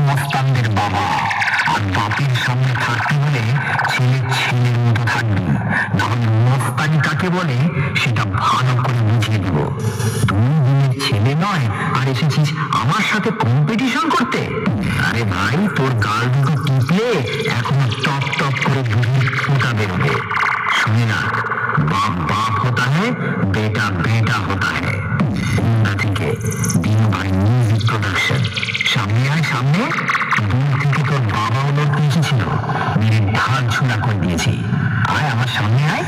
মস্তানদের বাবা, আর বাপের সামনে থাকতে হলে ছেলে ছেলের মতো থাকবি, না হলে মস্তানি কাকে বলে সেটা ভালো করে বুঝিয়ে দিব। তুই দিনের ছেলে নয় আর এসেছিস আমার সাথে কম্পিটিশন করতে? আরে ভাই, তোর গাল দুটো টিপলে এখনো টপ টপ করে দুধের ফোঁটা বেরোবে। শুনে রাখ, বাপ বাপ হতা হ্যায়, বেটা বেটা হতা হ্যায়। থেকে দিনু ভাই মিউজিক প্রোডাকশন। সামনে আয়, সামনে। দূর থেকে তোর বাবা ওদের এসেছিল, মেরে ধার ছোড়া করে দিয়েছি। আয় আমার সামনে আয়।